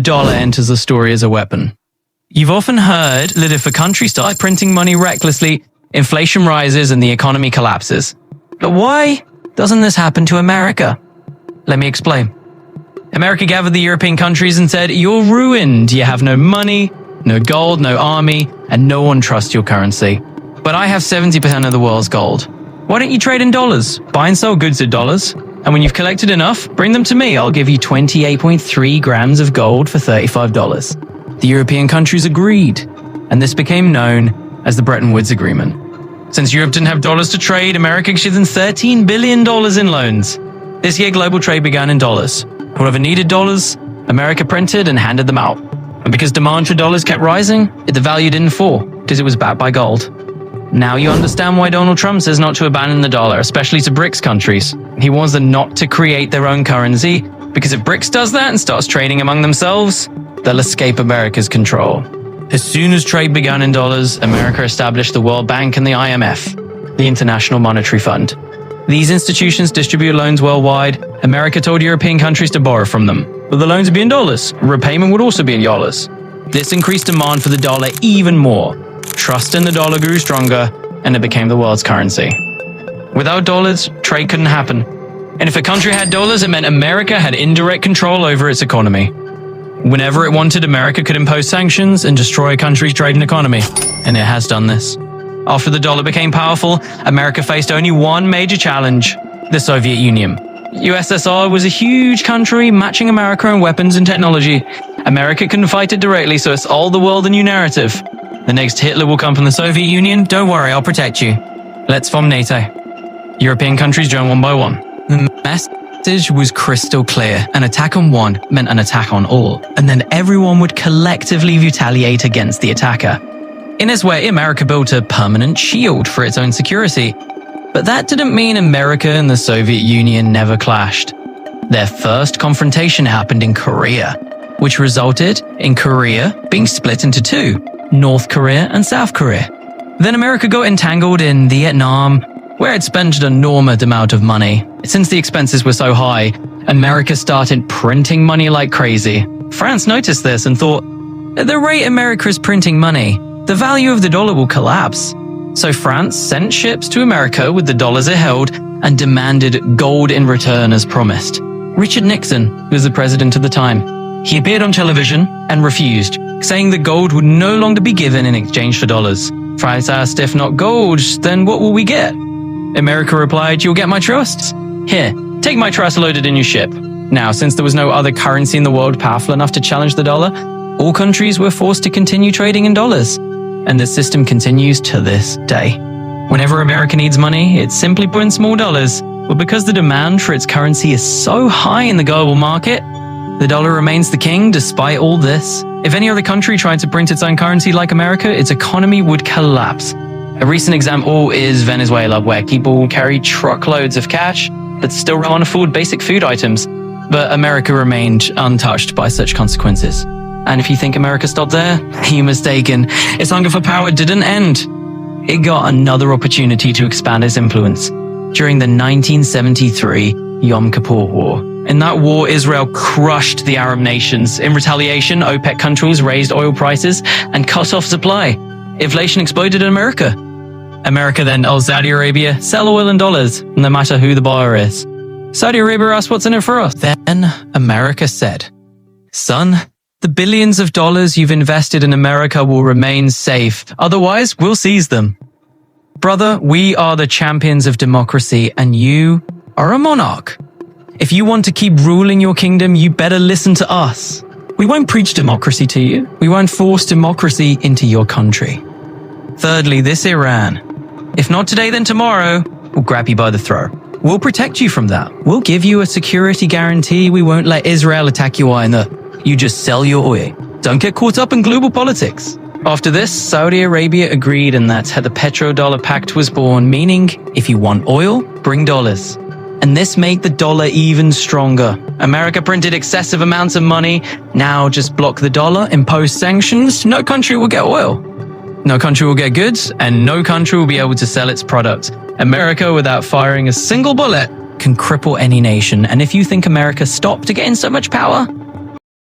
dollar enters the story as a weapon. You've often heard that if a country starts printing money recklessly, inflation rises and the economy collapses. But why doesn't this happen to America? Let me explain. America gathered the European countries and said, "You're ruined. You have no money, no gold, no army, and no one trusts your currency. But I have 70% of the world's gold. Why don't you trade in dollars? Buy and sell goods at dollars. And when you've collected enough, bring them to me. I'll give you 28.3 grams of gold for $35. The European countries agreed, and this became known as the Bretton Woods Agreement. Since Europe didn't have dollars to trade, America issued them $13 billion in loans. This year, global trade began in dollars. Whoever needed dollars, America printed and handed them out. And because demand for dollars kept rising, the value didn't fall, because it was backed by gold. Now you understand why Donald Trump says not to abandon the dollar, especially to BRICS countries. He warns them not to create their own currency, because if BRICS does that and starts trading among themselves, they'll escape America's control. As soon as trade began in dollars, America established the World Bank and the IMF, the International Monetary Fund. These institutions distribute loans worldwide. America told European countries to borrow from them, but the loans would be in dollars. Repayment would also be in dollars. This increased demand for the dollar even more. Trust in the dollar grew stronger, and it became the world's currency. Without dollars, trade couldn't happen. And if a country had dollars, it meant America had indirect control over its economy. Whenever it wanted, America could impose sanctions and destroy a country's trade and economy, and it has done this. After the dollar became powerful, America faced only one major challenge: the Soviet Union. USSR was a huge country matching America in weapons and technology. America couldn't fight it directly, so it sold the world a new narrative. The next Hitler will come from the Soviet Union. Don't worry, I'll protect you. Let's form NATO. European countries joined one by one. The message was crystal clear. An attack on one meant an attack on all, and then everyone would collectively retaliate against the attacker. In this way, America built a permanent shield for its own security. But that didn't mean America and the Soviet Union never clashed. Their first confrontation happened in Korea, which resulted in Korea being split into two: North Korea and South Korea. Then America got entangled in Vietnam, where it spent an enormous amount of money. Since the expenses were so high, America started printing money like crazy. France noticed this and thought, at the rate America is printing money, the value of the dollar will collapse. So France sent ships to America with the dollars it held and demanded gold in return as promised. Richard Nixon was the president at the time. He appeared on television and refused, saying that gold would no longer be given in exchange for dollars. France asked, if not gold, then what will we get? America replied, you'll get my trusts. Here, take my trust loaded in your ship. Now, since there was no other currency in the world powerful enough to challenge the dollar, all countries were forced to continue trading in dollars. And the system continues to this day. Whenever America needs money, it simply prints more dollars. But because the demand for its currency is so high in the global market, the dollar remains the king despite all this. If any other country tried to print its own currency like America, its economy would collapse. A recent example is Venezuela, where people carry truckloads of cash but still can't afford basic food items. But America remained untouched by such consequences. And if you think America stopped there, you're mistaken. Its hunger for power didn't end. It got another opportunity to expand its influence during the 1973 Yom Kippur War. In that war, Israel crushed the Arab nations. In retaliation, OPEC countries raised oil prices and cut off supply. Inflation exploded in America. America then told Saudi Arabia, sell oil in dollars, no matter who the buyer is. Saudi Arabia asked, what's in it for us? Then America said, son, the billions of dollars you've invested in America will remain safe. Otherwise, we'll seize them. Brother, we are the champions of democracy, and you are a monarch. If you want to keep ruling your kingdom, you better listen to us. We won't preach democracy to you. We won't force democracy into your country. Thirdly, this Iran. If not today, then tomorrow, we'll grab you by the throat. We'll protect you from that. We'll give you a security guarantee. We won't let Israel attack you either. You just sell your oil. Don't get caught up in global politics. After this, Saudi Arabia agreed, and that's how the Petro-dollar pact was born, meaning if you want oil, bring dollars. And this made the dollar even stronger. America printed excessive amounts of money. Now just block the dollar, impose sanctions. No country will get oil. No country will get goods, and no country will be able to sell its product. America, without firing a single bullet, can cripple any nation. And if you think America stopped getting so much power,